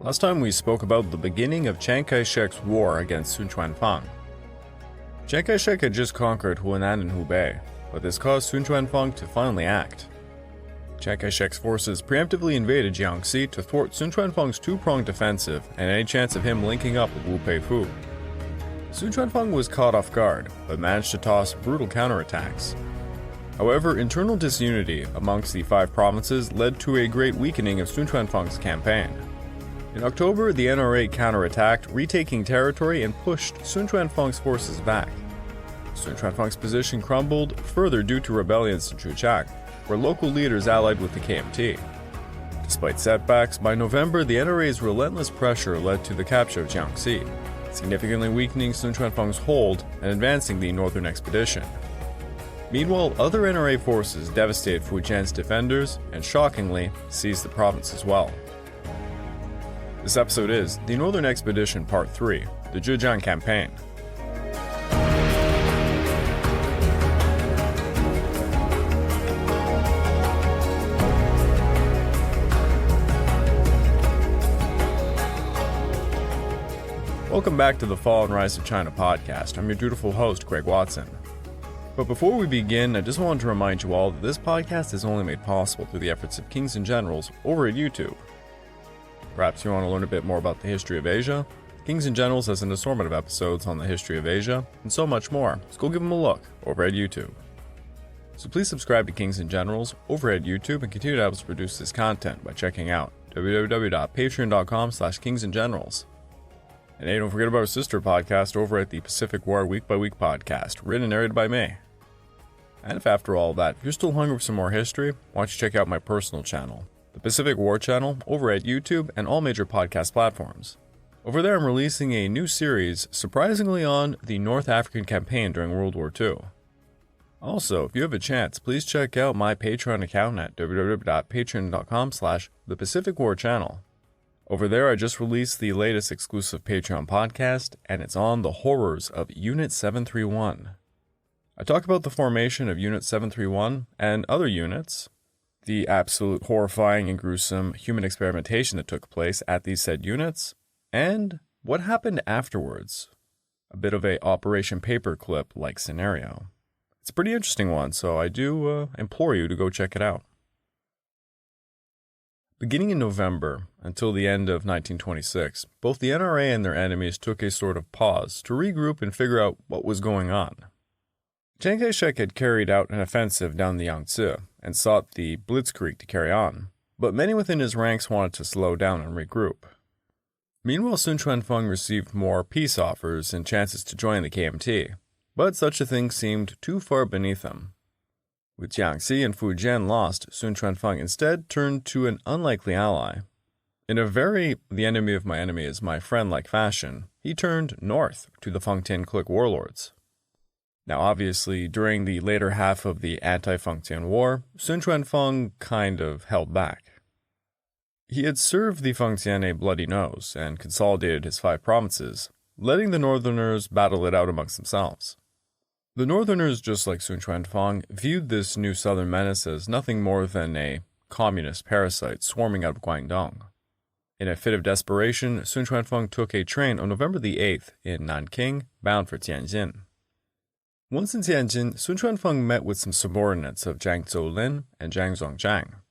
Last time we spoke about the beginning of Chiang Kai Chek's war against Sun Chuanfeng. Chiang Kai Chek had just conquered Hunan and Hubei, but this caused Sun Chuanfeng to finally act. Chiang Kai Chek's forces preemptively invaded Jiangxi to thwart Sun Chuanfeng's two-pronged offensive and any chance of him linking up with Wu Peifu. Sun Chuanfeng was caught off guard, but managed to toss brutal counterattacks. However, internal disunity amongst the five provinces led to a great weakening of Sun Chuanfeng's campaign. In October, the NRA counterattacked, retaking territory and pushed Sun Chuanfeng's forces back. Sun Chuanfeng's position crumbled further due to rebellions in Jiujiang, where local leaders allied with the KMT. Despite setbacks, by November, the NRA's relentless pressure led to the capture of Jiangxi, significantly weakening Sun Chuanfeng's hold and advancing the northern expedition. Meanwhile, other NRA forces devastated Fujian's defenders and, shockingly, seized the province as well. This episode is The Northern Expedition Part 3, the Zhejiang Campaign. Welcome back to the Fall and Rise of China podcast. I'm your dutiful host, Greg Watson. But before we begin, I just wanted to remind you all that this podcast is only made possible through the efforts of Kings and Generals over at YouTube. Perhaps you want to learn a bit more about the history of Asia? Kings and Generals has an assortment of episodes on the history of Asia, and so much more, so go give them a look over at YouTube. So please subscribe to Kings and Generals over at YouTube and continue to help us produce this content by checking out www.patreon.com/kingsandgenerals. And hey, don't forget about our sister podcast over at the Pacific War Week by Week podcast, written and narrated by me. And if after all that, you're still hungry for some more history, why don't you check out my personal channel, the Pacific War Channel, over at YouTube and all major podcast platforms. Over there, I'm releasing a new series, surprisingly on the North African campaign during World War II. Also, if you have a chance, please check out my Patreon account at www.patreon.com/thepacificwarchannel. Over there, I just released the latest exclusive Patreon podcast, and it's on the horrors of Unit 731. I talk about the formation of Unit 731 and other units, the absolute horrifying and gruesome human experimentation that took place at these said units, and what happened afterwards. A bit of a Operation Paperclip-like scenario. It's a pretty interesting one, so I do implore you to go check it out. Beginning in November until the end of 1926, both the NRA and their enemies took a sort of pause to regroup and figure out what was going on. Chiang Kai Chek had carried out an offensive down the Yangtze and sought the Blitzkrieg to carry on, but many within his ranks wanted to slow down and regroup. Meanwhile, Sun Chuanfeng received more peace offers and chances to join the KMT, but such a thing seemed too far beneath him. With Jiangxi and Fujian lost, Sun Chuanfeng instead turned to an unlikely ally. In a very the enemy of my enemy is my friend-like fashion, he turned north to the Funan Clique warlords. Now obviously, during the later half of the anti-Fengtian War, Sun Chuanfeng kind of held back. He had served the Fengtian a bloody nose and consolidated his five provinces, letting the northerners battle it out amongst themselves. The northerners, just like Sun Chuanfeng, viewed this new southern menace as nothing more than a communist parasite swarming out of Guangdong. In a fit of desperation, Sun Chuanfeng took a train on November the 8th in Nanking, bound for Tianjin. Once in Tianjin, Sun Chuanfeng met with some subordinates of Zhang Zolin and Zhang Zongzhang.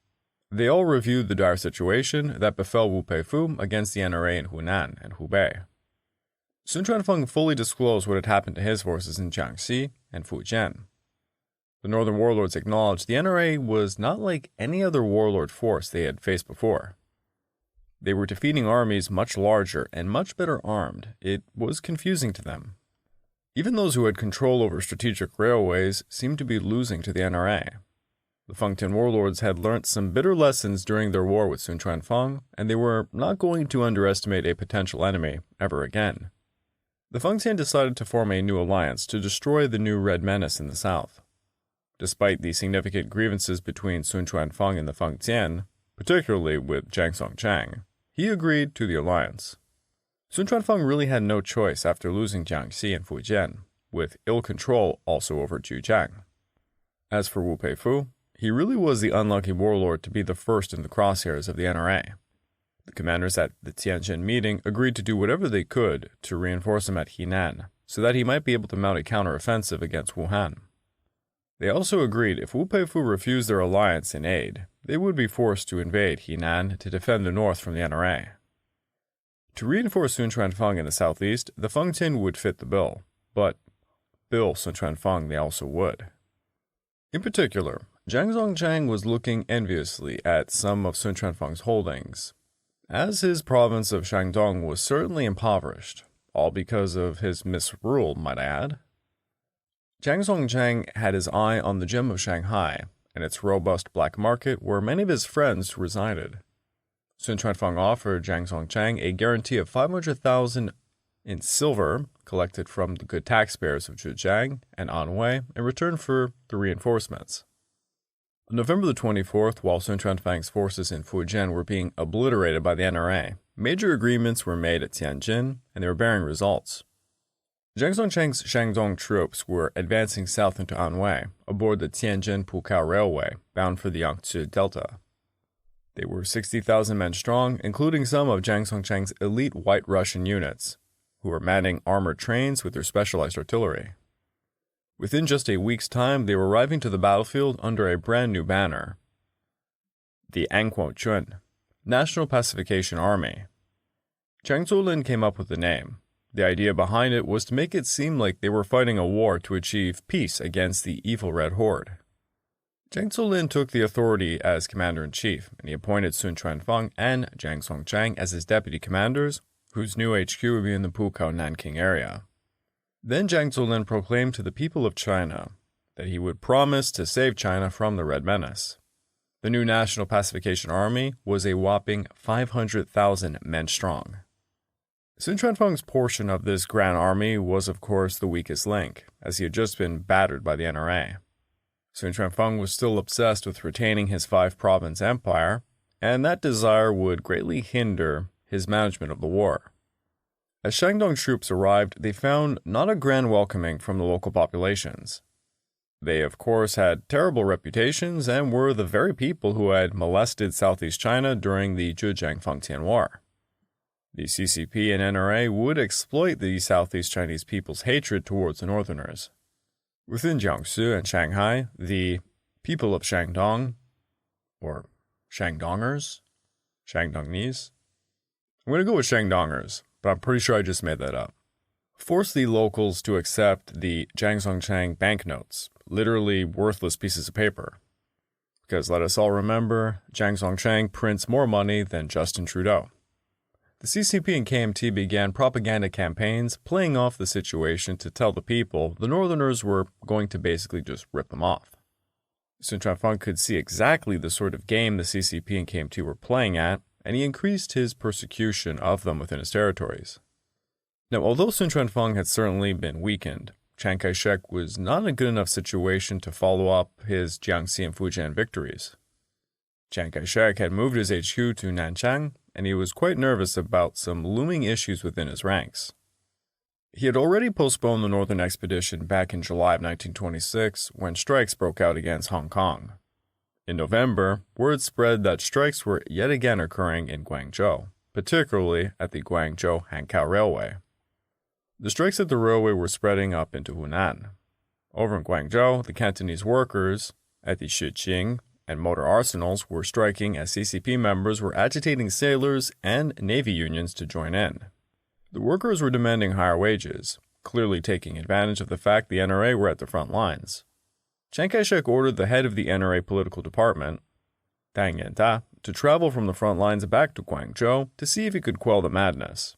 They all reviewed the dire situation that befell Wu Peifu against the NRA in Hunan and Hubei. Sun Chuanfeng fully disclosed what had happened to his forces in Jiangxi and Fujian. The northern warlords acknowledged the NRA was not like any other warlord force they had faced before. They were defeating armies much larger and much better armed. It was confusing to them. Even those who had control over strategic railways seemed to be losing to the NRA. The Fengtian warlords had learnt some bitter lessons during their war with Sun Chuanfeng, and they were not going to underestimate a potential enemy ever again. The Fengtian decided to form a new alliance to destroy the new Red Menace in the south. Despite the significant grievances between Sun Chuanfeng and the Fengtian, particularly with Zhang Zongzhang, he agreed to the alliance. Sun Chuanfeng really had no choice after losing Jiangxi and Fujian, with ill control also over Jiujiang. As for Wu Peifu, he really was the unlucky warlord to be the first in the crosshairs of the NRA. The commanders at the Tianjin meeting agreed to do whatever they could to reinforce him at Hunan, so that he might be able to mount a counteroffensive against Wuhan. They also agreed if Wu Peifu refused their alliance and aid, they would be forced to invade Hunan to defend the north from the NRA. To reinforce Sun Chuanfeng in the southeast, the Fengtian would fit the bill, but bill Sun Chuanfeng they also would. In particular, Zhang Zongchang was looking enviously at some of Sun Chuanfeng's holdings, as his province of Shandong was certainly impoverished, all because of his misrule, might I add. Zhang Zongchang had his eye on the gem of Shanghai and its robust black market where many of his friends resided. Sun Chuanfeng offered Zhang Zongchang a guarantee of 500,000 in silver collected from the good taxpayers of Jiujiang and Anhui in return for the reinforcements. On November the 24th, while Sun Chuanfeng's forces in Fujian were being obliterated by the NRA, major agreements were made at Tianjin, and they were bearing results. Zhang Zongchang's Shandong troops were advancing south into Anhui aboard the Tianjin-Pukou Railway, bound for the Yangtze Delta. They were 60,000 men strong, including some of Zhang Zongchang's elite White Russian units, who were manning armored trains with their specialized artillery. Within just a week's time, they were arriving to the battlefield under a brand new banner, the Anquo-chun, National Pacification Army. Chang Zuolin came up with the name. The idea behind it was to make it seem like they were fighting a war to achieve peace against the evil Red Horde. Zhang Zuolin took the authority as commander-in-chief, and he appointed Sun Chuanfeng and Zhang Zongchang as his deputy commanders, whose new HQ would be in the Pukou-Nanking area. Then Zhang Zuolin proclaimed to the people of China that he would promise to save China from the Red Menace. The new National Pacification Army was a whopping 500,000 men strong. Sun Chuanfeng's portion of this grand army was, of course, the weakest link, as he had just been battered by the NRA. Sun Chuanfeng was still obsessed with retaining his five-province empire, and that desire would greatly hinder his management of the war. As Shandong troops arrived, they found not a grand welcoming from the local populations. They, of course, had terrible reputations and were the very people who had molested Southeast China during the Jiujiang-Fengtian War. The CCP and NRA would exploit the Southeast Chinese people's hatred towards the Northerners. Within Jiangsu and Shanghai, the people of Shandong, or Shandongers, Shandongnese, I'm going to go with Shandongers, but I'm pretty sure I just made that up, forced the locals to accept the Zhang Zongchang banknotes, literally worthless pieces of paper. Because let us all remember, Zhang Zongchang prints more money than Justin Trudeau. The CCP and KMT began propaganda campaigns playing off the situation to tell the people the Northerners were going to basically just rip them off. Sun Chuanfeng could see exactly the sort of game the CCP and KMT were playing at, and he increased his persecution of them within his territories. Now, although Sun Chuanfeng had certainly been weakened, Chiang Kai Chek was not in a good enough situation to follow up his Jiangxi and Fujian victories. Chiang Kai Chek had moved his HQ to Nanchang, and he was quite nervous about some looming issues within his ranks. He had already postponed the northern expedition back in July of 1926 when strikes broke out against Hong Kong. In November, word spread that strikes were yet again occurring in Guangzhou, particularly at the Guangzhou-Hankou Railway. The strikes at the railway were spreading up into Hunan. Over in Guangzhou, the Cantonese workers at the Zhejiang and motor arsenals were striking as CCP members were agitating sailors and Navy unions to join in. The workers were demanding higher wages, clearly taking advantage of the fact the NRA were at the front lines. Chiang Kai Chek ordered the head of the NRA political department, Tang Yenta, to travel from the front lines back to Guangzhou to see if he could quell the madness.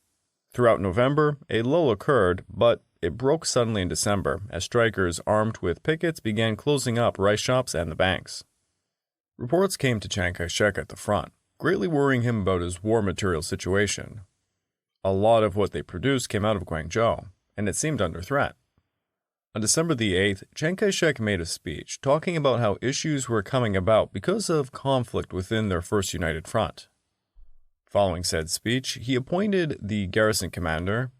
Throughout November, a lull occurred, but it broke suddenly in December as strikers armed with pickets began closing up rice shops and the banks. Reports came to Chiang Kai Chek at the front, greatly worrying him about his war material situation. A lot of what they produced came out of Guangzhou, and it seemed under threat. On December the 8th, Chiang Kai Chek made a speech talking about how issues were coming about because of conflict within their first united front. Following said speech, he appointed the garrison commander,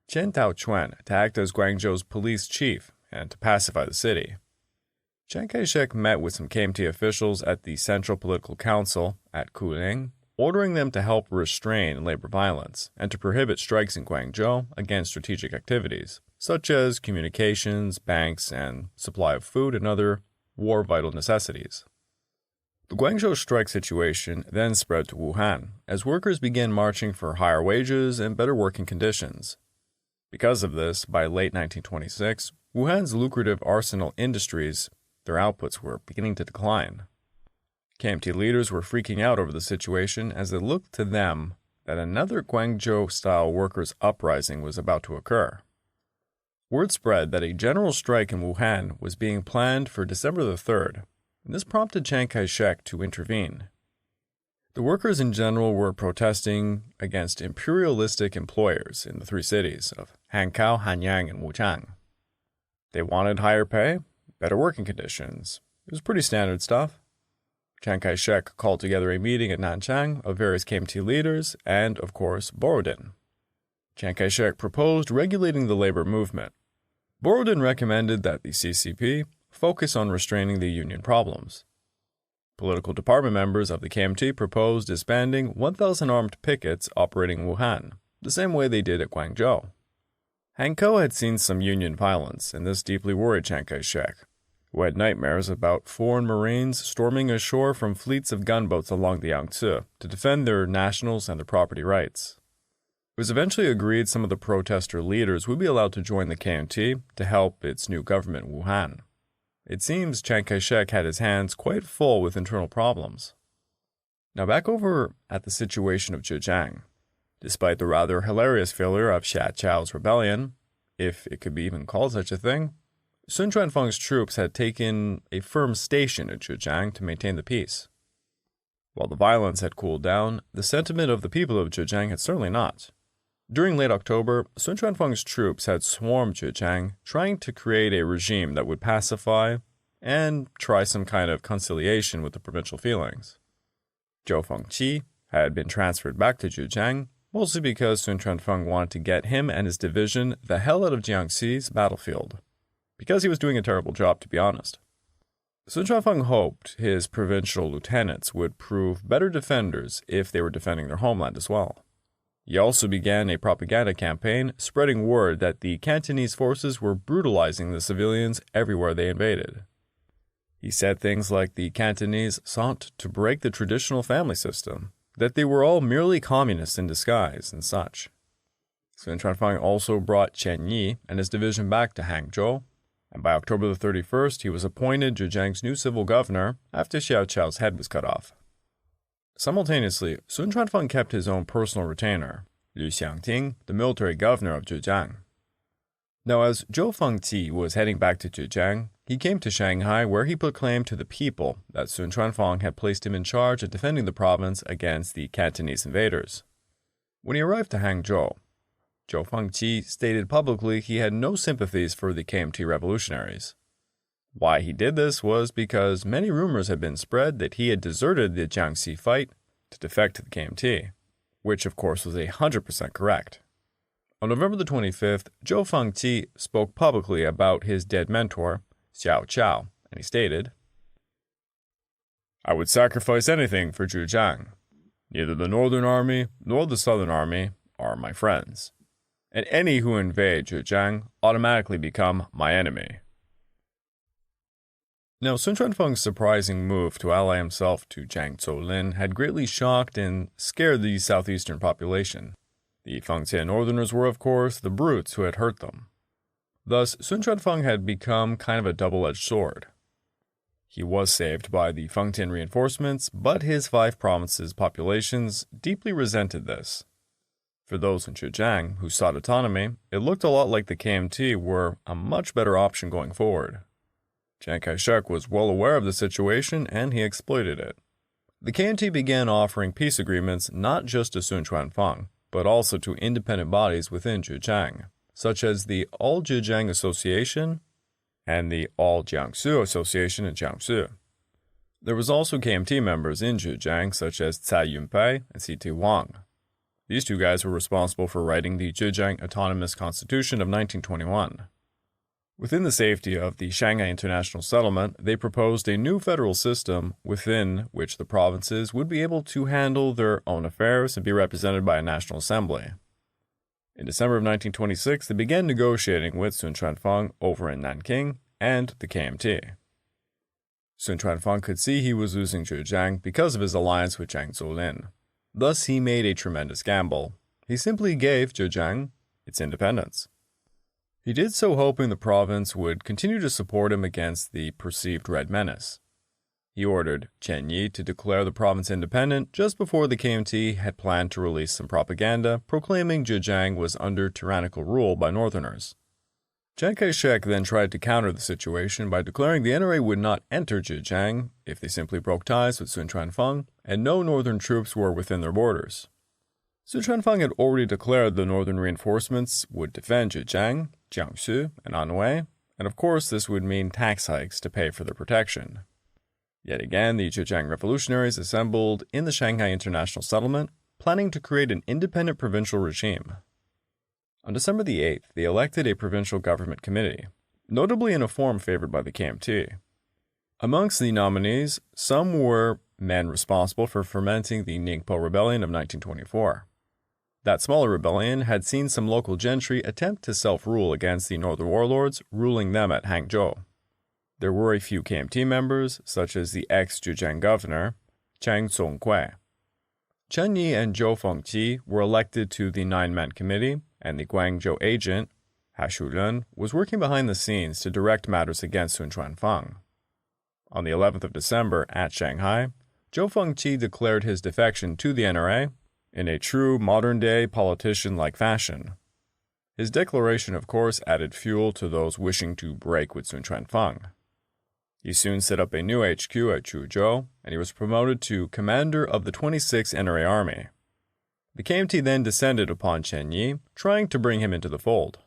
Chen Taochuan, to act as Guangzhou's police chief and to pacify the city. Chiang Kai Chek met with some KMT officials at the Central Political Council at Kuling, ordering them to help restrain labor violence and to prohibit strikes in Guangzhou against strategic activities, such as communications, banks, and supply of food and other war vital necessities. The Guangzhou strike situation then spread to Wuhan, as workers began marching for higher wages and better working conditions. Because of this, by late 1926, Wuhan's lucrative arsenal industries, their outputs were beginning to decline. KMT leaders were freaking out over the situation as it looked to them that another Guangzhou-style workers' uprising was about to occur. Word spread that a general strike in Wuhan was being planned for December the 3rd, and this prompted Chiang Kai Chek to intervene. The workers in general were protesting against imperialistic employers in the three cities of Hankou, Hanyang, and Wuchang. They wanted higher pay, better working conditions. It was pretty standard stuff. Chiang Kai Chek called together a meeting at Nanchang of various KMT leaders and, of course, Borodin. Chiang Kai Chek proposed regulating the labor movement. Borodin recommended that the CCP focus on restraining the union problems. Political department members of the KMT proposed disbanding 1,000 armed pickets operating in Wuhan, the same way they did at Guangzhou. Hankou had seen some union violence, and this deeply worried Chiang Kai Chek, who had nightmares about foreign Marines storming ashore from fleets of gunboats along the Yangtze to defend their nationals and their property rights. It was eventually agreed some of the protester leaders would be allowed to join the KMT to help its new government in Wuhan. It seems Chiang Kai Chek had his hands quite full with internal problems. Now back over at the situation of Jiujiang. Despite the rather hilarious failure of Xia Chao's rebellion, if it could be even called such a thing, Sun Chuanfeng's troops had taken a firm station at Jiujiang to maintain the peace. While the violence had cooled down, the sentiment of the people of Jiujiang had certainly not. During late October, Sun Chuanfeng's troops had swarmed Jiujiang, trying to create a regime that would pacify and try some kind of conciliation with the provincial feelings. Zhou Fengqi had been transferred back to Jiujiang, mostly because Sun Chuanfeng wanted to get him and his division the hell out of Jiangxi's battlefield, because he was doing a terrible job, to be honest. Sun Chuanfeng hoped his provincial lieutenants would prove better defenders if they were defending their homeland as well. He also began a propaganda campaign spreading word that the Cantonese forces were brutalizing the civilians everywhere they invaded. He said things like the Cantonese sought to break the traditional family system, that they were all merely communists in disguise, and such. Sun Chuanfeng also brought Chen Yi and his division back to Hangzhou, and by October the 31st, he was appointed Zhejiang's new civil governor after Xiao Chao's head was cut off. Simultaneously, Sun Chuanfeng kept his own personal retainer, Liu Xiangting, the military governor of Zhejiang. Now, as Zhou Fengqi was heading back to Zhejiang, he came to Shanghai where he proclaimed to the people that Sun Chuanfeng had placed him in charge of defending the province against the Cantonese invaders. When he arrived to Hangzhou, Zhou Fengqi stated publicly he had no sympathies for the KMT revolutionaries. Why he did this was because many rumors had been spread that he had deserted the Jiangxi fight to defect to the KMT, which of course was 100% correct. On November the 25th, Zhou Fengqi spoke publicly about his dead mentor, Xiao Chao, and he stated, "I would sacrifice anything for Jiujiang. Neither the Northern Army nor the Southern Army are my friends, and any who invade Jiujiang automatically become my enemy." Now, Sun Chuanfeng's surprising move to ally himself to Jiang Zolin had greatly shocked and scared the southeastern population. The Fengtian northerners were, of course, the brutes who had hurt them. Thus, Sun Chuanfeng had become kind of a double-edged sword. He was saved by the Fengtian reinforcements, but his 5 provinces' populations deeply resented this. For those in Zhejiang who sought autonomy, it looked a lot like the KMT were a much better option going forward. Chiang Kai Chek was well aware of the situation, and he exploited it. The KMT began offering peace agreements not just to Sun Chuanfeng, but also to independent bodies within Jiujiang, such as the All-Jiujiang Association and the All-Jiangsu Association in Jiangsu. There was also KMT members in Jiujiang, such as Cai Yunpei and C.T. Wang. These 2 guys were responsible for writing the Zhejiang Autonomous Constitution of 1921. Within the safety of the Shanghai International Settlement, they proposed a new federal system within which the provinces would be able to handle their own affairs and be represented by a national assembly. In December of 1926, they began negotiating with Sun Chuanfeng over in Nanking and the KMT. Sun Chuanfeng could see he was losing Jiujiang because of his alliance with Jiang Zuolin. Thus, he made a tremendous gamble. He simply gave Jiujiang its independence. He did so hoping the province would continue to support him against the perceived Red Menace. He ordered Chen Yi to declare the province independent just before the KMT had planned to release some propaganda proclaiming Zhejiang was under tyrannical rule by northerners. Chiang Kai Chek then tried to counter the situation by declaring the NRA would not enter Zhejiang if they simply broke ties with Sun Chuanfeng and no northern troops were within their borders. Sun Chuanfeng had already declared the northern reinforcements would defend Zhejiang, Jiangsu, and Anhui, and of course this would mean tax hikes to pay for their protection. Yet again, the Zhejiang revolutionaries assembled in the Shanghai International Settlement, planning to create an independent provincial regime. On December the 8th, they elected a provincial government committee, notably in a form favored by the KMT. Amongst the nominees, some were men responsible for fermenting the Ningpo Rebellion of 1924. That smaller rebellion had seen some local gentry attempt to self-rule against the northern warlords, ruling them at Hangzhou. There were a few KMT members, such as the ex-Zhejiang governor, Chang Zonghui. Chen Yi and Zhou Fengqi were elected to the 9-man committee, and the Guangzhou agent, Ha Shulun, was working behind the scenes to direct matters against Sun Chuanfeng. On the 11th of December at Shanghai, Zhou Fengqi declared his defection to the NRA in a true modern-day politician-like fashion. His declaration, of course, added fuel to those wishing to break with Sun Chuanfeng. He soon set up a new HQ at Jiuzhou, and he was promoted to commander of the 26th NRA Army. The KMT then descended upon Chen Yi, trying to bring him into the fold.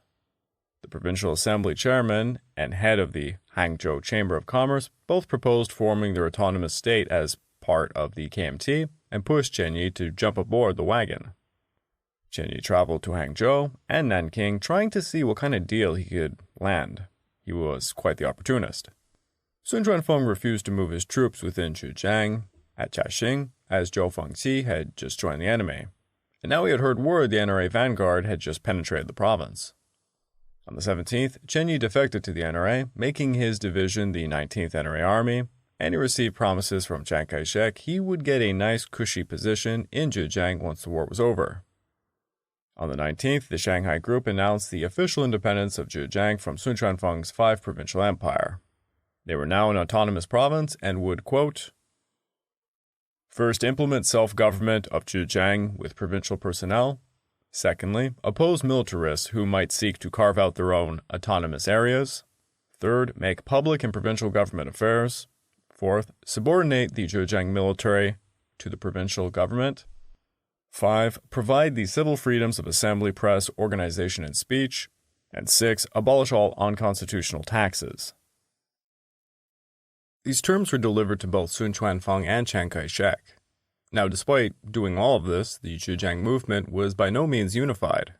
The Provincial Assembly chairman and head of the Hangzhou Chamber of Commerce both proposed forming their autonomous state as part of the KMT and pushed Chen Yi to jump aboard the wagon. Chen Yi traveled to Hangzhou and Nanking trying to see what kind of deal he could land. He was quite the opportunist. Sun Chuanfeng refused to move his troops within Jiujiang at Jiaxing, as Zhou Fengqi had just joined the enemy, and now he had heard word the NRA vanguard had just penetrated the province. On the 17th, Chen Yi defected to the NRA, making his division the 19th NRA Army, and he received promises from Chiang Kai Chek he would get a nice cushy position in Jiujiang once the war was over. On the 19th, the Shanghai Group announced the official independence of Jiujiang from Sun Chuanfeng's 5-provincial empire. They were now an autonomous province and would, quote, first, implement self-government of Jiujiang with provincial personnel. Secondly, oppose militarists who might seek to carve out their own autonomous areas. Third, make public and provincial government affairs. Fourth, subordinate the Jiujiang military to the provincial government. 5, provide the civil freedoms of assembly, press, organization, and speech. And 6, abolish all unconstitutional taxes. These terms were delivered to both Sun Chuanfeng and Chiang Kai Chek. Now, despite doing all of this, the Zhejiang movement was by no means unified.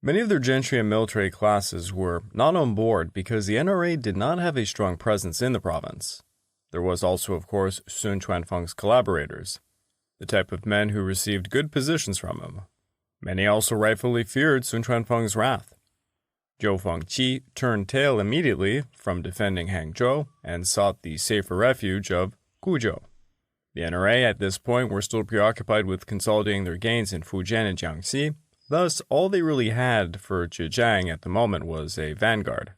Many of their gentry and military classes were not on board because the NRA did not have a strong presence in the province. There was also, of course, Sun Chuanfeng's collaborators, the type of men who received good positions from him. Many also rightfully feared Sun Chuanfeng's wrath. Zhou Fengqi turned tail immediately from defending Hangzhou and sought the safer refuge of Guzhou. The NRA at this point were still preoccupied with consolidating their gains in Fujian and Jiangxi, thus all they really had for Zhejiang at the moment was a vanguard.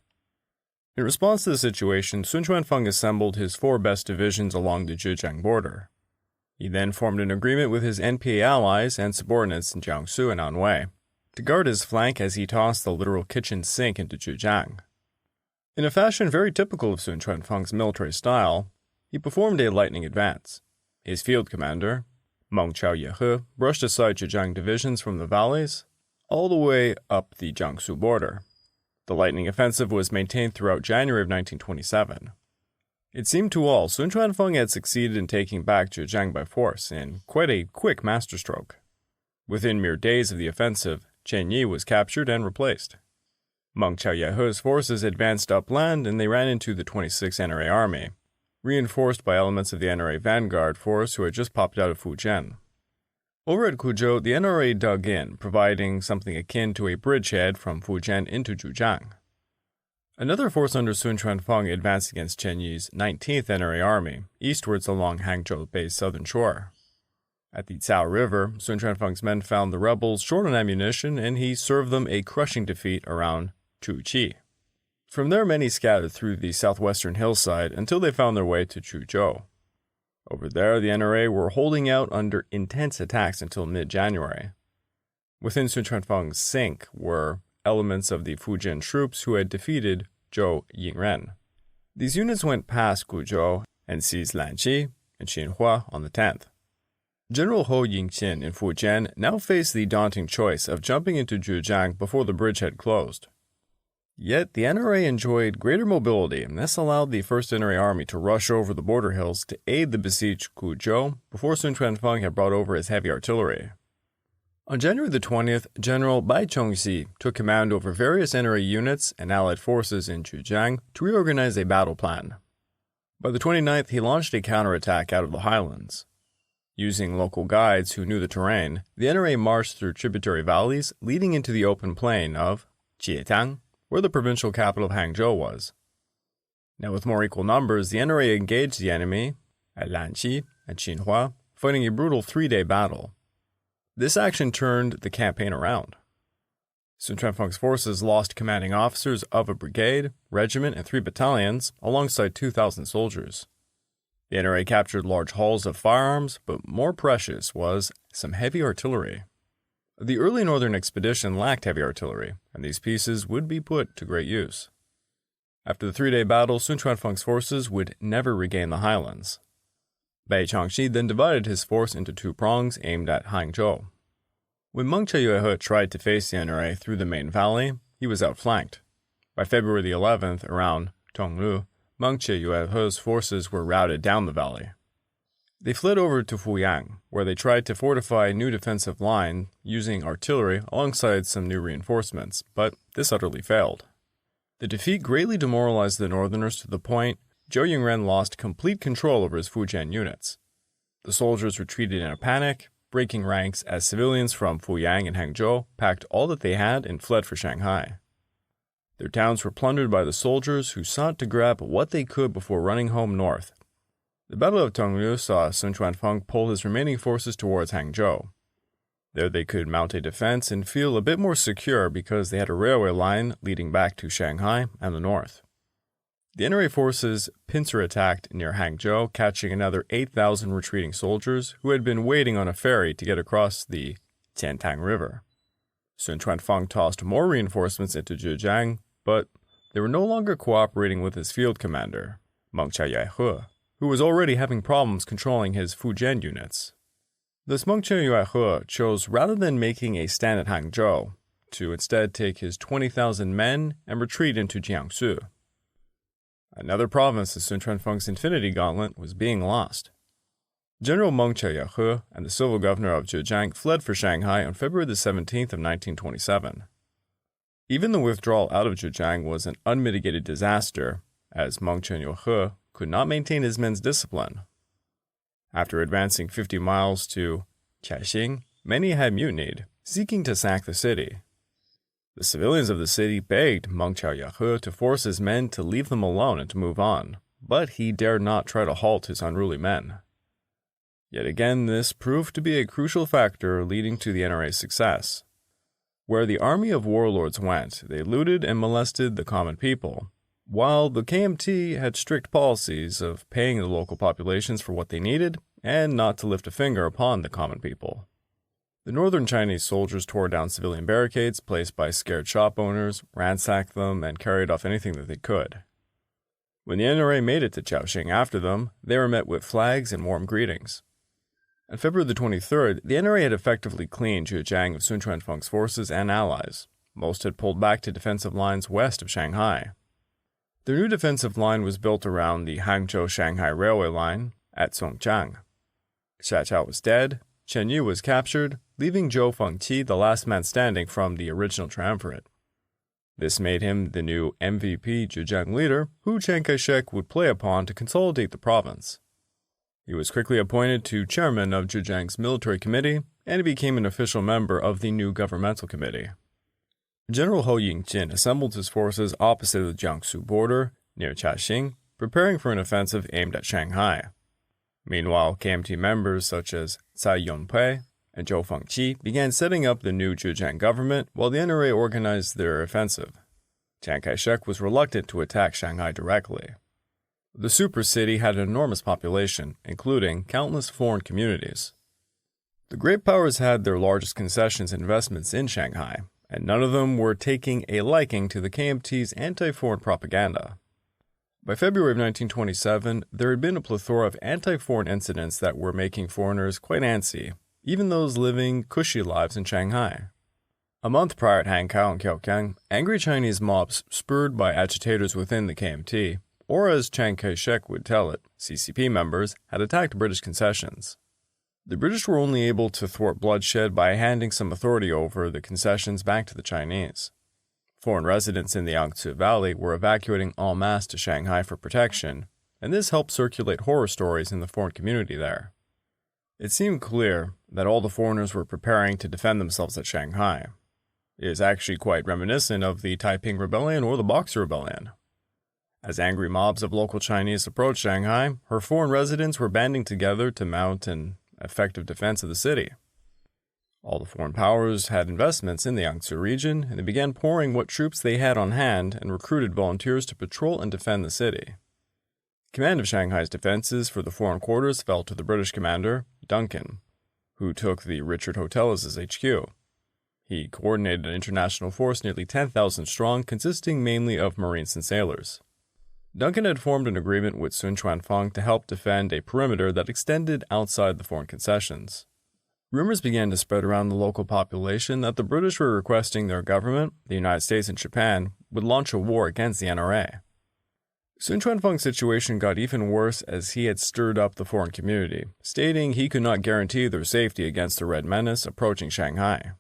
In response to the situation, Sun Chuanfeng assembled his 4 best divisions along the Zhejiang border. He then formed an agreement with his NPA allies and subordinates in Jiangsu and Anhui to guard his flank as he tossed the literal kitchen sink into Jiujiang. In a fashion very typical of Sun Chuanfeng's military style, he performed a lightning advance. His field commander, Meng Chaoyehe, brushed aside Zhejiang divisions from the valleys, all the way up the Jiangsu border. The lightning offensive was maintained throughout January of 1927. It seemed to all Sun Chuanfeng had succeeded in taking back Zhejiang by force in quite a quick masterstroke. Within mere days of the offensive, Chen Yi was captured and replaced. Meng Qiaoyehe's forces advanced upland and they ran into the 26th NRA Army, reinforced by elements of the NRA Vanguard Force who had just popped out of Fujian. Over at Kuzhou, the NRA dug in, providing something akin to a bridgehead from Fujian into Jiujiang. Another force under Sun Chuanfeng advanced against Chen Yi's 19th NRA Army, eastwards along Hangzhou Bay's southern shore. At the Cao River, Sun Chuanfeng's men found the rebels short on ammunition, and he served them a crushing defeat around Chuqi. From there, many scattered through the southwestern hillside until they found their way to Chuzhou. Over there, the NRA were holding out under intense attacks until mid-January. Within Sun Chuanfeng's sink were elements of the Fujian troops who had defeated Zhou Yingren. These units went past Kuzhou and seized Lanqi and Xinhua on the 10th. General Hou Yingqin in Fujian now faced the daunting choice of jumping into Jiujiang before the bridgehead closed. Yet the NRA enjoyed greater mobility, and this allowed the 1st NRA Army to rush over the border hills to aid the besieged Kuzhou before Sun Chuanfeng had brought over his heavy artillery. On January the 20th, General Bai Chongxi took command over various NRA units and allied forces in Jiujiang to reorganize a battle plan. By the 29th, he launched a counterattack out of the highlands. Using local guides who knew the terrain, the NRA marched through tributary valleys leading into the open plain of Jietang, where the provincial capital of Hangzhou was. Now with more equal numbers, the NRA engaged the enemy at Lanqi and Xinhua, fighting a brutal 3-day battle. This action turned the campaign around. Sun Chuanfeng's forces lost commanding officers of a brigade, regiment, and 3 battalions, alongside 2,000 soldiers. The NRA captured large hauls of firearms, but more precious was some heavy artillery. The early northern expedition lacked heavy artillery, and these pieces would be put to great use. After the 3-day battle, Sun Chuanfeng's forces would never regain the highlands. Bai Chongxi then divided his force into 2 prongs aimed at Hangzhou. When Meng Qiaoyehe tried to face the NRA through the main valley, he was outflanked. By February the 11th, around Tonglu, Meng Qiaoyehe's forces were routed down the valley. They fled over to Fuyang, where they tried to fortify a new defensive line using artillery alongside some new reinforcements, but this utterly failed. The defeat greatly demoralized the northerners to the point Zhou Yingren lost complete control over his Fujian units. The soldiers retreated in a panic, breaking ranks as civilians from Fuyang and Hangzhou packed all that they had and fled for Shanghai. Their towns were plundered by the soldiers who sought to grab what they could before running home north. The Battle of Tonglu saw Sun Chuanfeng pull his remaining forces towards Hangzhou. There they could mount a defense and feel a bit more secure because they had a railway line leading back to Shanghai and the north. The NRA forces pincer attacked near Hangzhou, catching another 8,000 retreating soldiers who had been waiting on a ferry to get across the Jiantang River. Sun Chuanfeng tossed more reinforcements into Jiujiang, but they were no longer cooperating with his field commander, Meng Qiaoyehe, who was already having problems controlling his Fujian units. Thus Meng Qiaoyehe chose, rather than making a stand at Hangzhou, to instead take his 20,000 men and retreat into Jiangsu. Another province of Sun Chuanfeng's Infinity Gauntlet was being lost. General Meng Qiaoyehe and the civil governor of Zhejiang fled for Shanghai on February the 17th of 1927. Even the withdrawal out of Zhejiang was an unmitigated disaster, as Meng Qiaoyehe could not maintain his men's discipline. After advancing 50 miles to Caixing, many had mutinied, seeking to sack the city. The civilians of the city begged Meng Qiaoyehe to force his men to leave them alone and to move on, but he dared not try to halt his unruly men. Yet again, this proved to be a crucial factor leading to the NRA's success. Where the army of warlords went, they looted and molested the common people, while the KMT had strict policies of paying the local populations for what they needed and not to lift a finger upon the common people. The northern Chinese soldiers tore down civilian barricades placed by scared shop owners, ransacked them, and carried off anything that they could. When the NRA made it to Caixing after them, they were met with flags and warm greetings. On February the 23rd, the NRA had effectively cleaned Jiujiang of Sun Chuanfeng's forces and allies. Most had pulled back to defensive lines west of Shanghai. Their new defensive line was built around the Hangzhou-Shanghai railway line at Songjiang. Xia Chao was dead, Chen Yi was captured, leaving Zhou Fengqi the last man standing from the original triumvirate. This made him the new MVP Zhejiang leader, who Chiang Kai Chek would play upon to consolidate the province. He was quickly appointed to chairman of Zhejiang's military committee, and he became an official member of the new governmental committee. General Hou Yingjin assembled his forces opposite the Jiangsu border, near Jiaxing, preparing for an offensive aimed at Shanghai. Meanwhile, KMT members such as Cai Yongpei and Zhou Fengqi began setting up the new Zhejiang government while the NRA organized their offensive. Chiang Kai Chek was reluctant to attack Shanghai directly. The super city had an enormous population, including countless foreign communities. The great powers had their largest concessions and investments in Shanghai, and none of them were taking a liking to the KMT's anti-foreign propaganda. By February of 1927, there had been a plethora of anti-foreign incidents that were making foreigners quite antsy, even those living cushy lives in Shanghai. A month prior at Hankow and Kyokyang, angry Chinese mobs spurred by agitators within the KMT, or as Chiang Kai Chek would tell it, CCP members, had attacked British concessions. The British were only able to thwart bloodshed by handing some authority over the concessions back to the Chinese. Foreign residents in the Yangtze Valley were evacuating en masse to Shanghai for protection, and this helped circulate horror stories in the foreign community there. It seemed clear that all the foreigners were preparing to defend themselves at Shanghai. It is actually quite reminiscent of the Taiping Rebellion or the Boxer Rebellion. As angry mobs of local Chinese approached Shanghai, her foreign residents were banding together to mount an effective defense of the city. All the foreign powers had investments in the Yangtze region, and they began pouring what troops they had on hand and recruited volunteers to patrol and defend the city. Command of Shanghai's defenses for the foreign quarters fell to the British commander, Duncan, who took the Richard Hotel as his HQ. He coordinated an international force nearly 10,000 strong, consisting mainly of Marines and sailors. Duncan had formed an agreement with Sun Chuanfeng to help defend a perimeter that extended outside the foreign concessions. Rumors began to spread around the local population that the British were requesting their government, the United States and Japan, would launch a war against the NRA. Sun Chuanfeng's situation got even worse as he had stirred up the foreign community, stating he could not guarantee their safety against the Red Menace approaching Shanghai.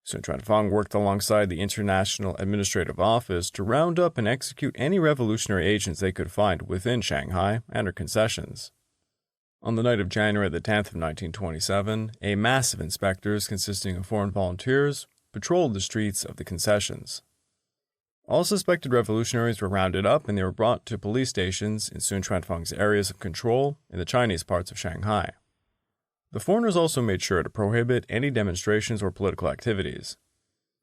Sun Chuanfeng worked alongside the International Administrative Office to round up and execute any revolutionary agents they could find within Shanghai and her concessions. On the night of January the 10th of 1927, a mass of inspectors consisting of foreign volunteers patrolled the streets of the concessions. All suspected revolutionaries were rounded up and they were brought to police stations in Sun Chuanfeng's areas of control in the Chinese parts of Shanghai. The foreigners also made sure to prohibit any demonstrations or political activities.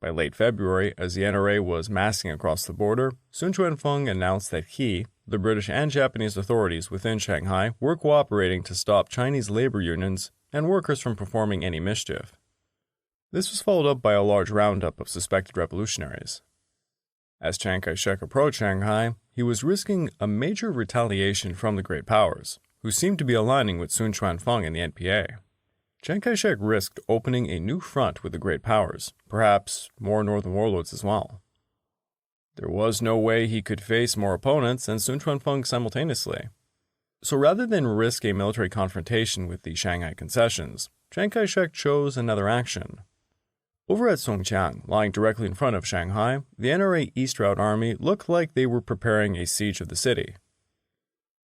By late February, as the NRA was massing across the border, Sun Chuanfeng announced that he, the British and Japanese authorities within Shanghai, were cooperating to stop Chinese labor unions and workers from performing any mischief. This was followed up by a large roundup of suspected revolutionaries. As Chiang Kai Chek approached Shanghai, he was risking a major retaliation from the great powers, who seemed to be aligning with Sun Chuanfeng and the NPA. Chiang Kai Chek risked opening a new front with the great powers, perhaps more northern warlords as well. There was no way he could face more opponents and Sun Chuanfeng simultaneously. So rather than risk a military confrontation with the Shanghai concessions, Chiang Kai Chek chose another action. Over at Songjiang, lying directly in front of Shanghai, the NRA East Route Army looked like they were preparing a siege of the city.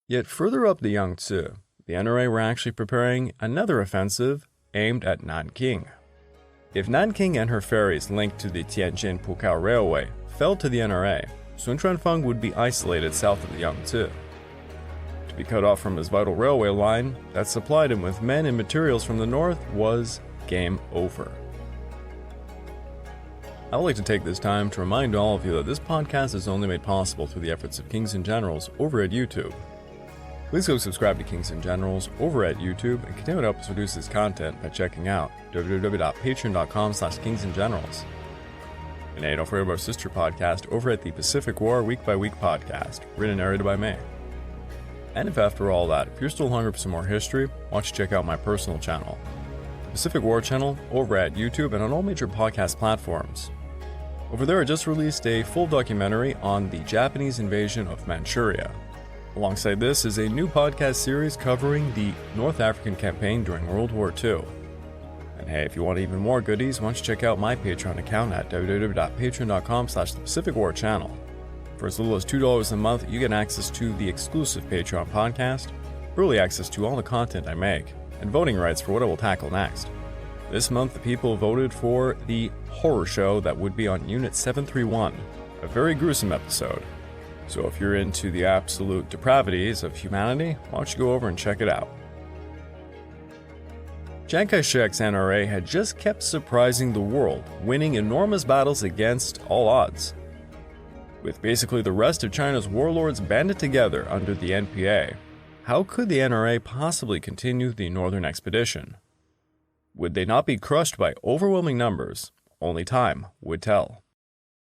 Yet further up the Yangtze, the NRA were actually preparing another offensive aimed at Nanking. If Nanking and her ferries linked to the Tianjin-Pukou Railway fell to the NRA, Sun Chuanfeng would be isolated south of the Yangtze. To be cut off from his vital railway line that supplied him with men and materials from the north was game over. I would like to take this time to remind all of you that this podcast is only made possible through the efforts of Kings and Generals over at YouTube. Please go subscribe to Kings and Generals over at YouTube and continue to help us produce this content by checking out www.patreon.com/kingsandgenerals. And hey, don't forget about our sister podcast over at the Pacific War Week by Week podcast, written and narrated by me. And if after all that, if you're still hungry for some more history, why don't you check out my personal channel, the Pacific War channel, over at YouTube and on all major podcast platforms. Over there, I just released a full documentary on the Japanese invasion of Manchuria. Alongside this is a new podcast series covering the North African campaign during World War II. And Hey, if you want even more goodies, why don't you check out my Patreon account at www.patreon.com/thepacificwarchannel. For as little as $2 a month, you get access to the exclusive Patreon podcast, early access to all the content I make, and voting rights for what I will tackle next. This month, the people voted for the horror show that would be on Unit 731, a very gruesome episode. So if you're into the absolute depravities of humanity, why don't you go over and check it out. Chiang Kai Chek's NRA had just kept surprising the world, winning enormous battles against all odds. With basically the rest of China's warlords banded together under the NPA, how could the NRA possibly continue the northern expedition? Would they not be crushed by overwhelming numbers? Only time would tell.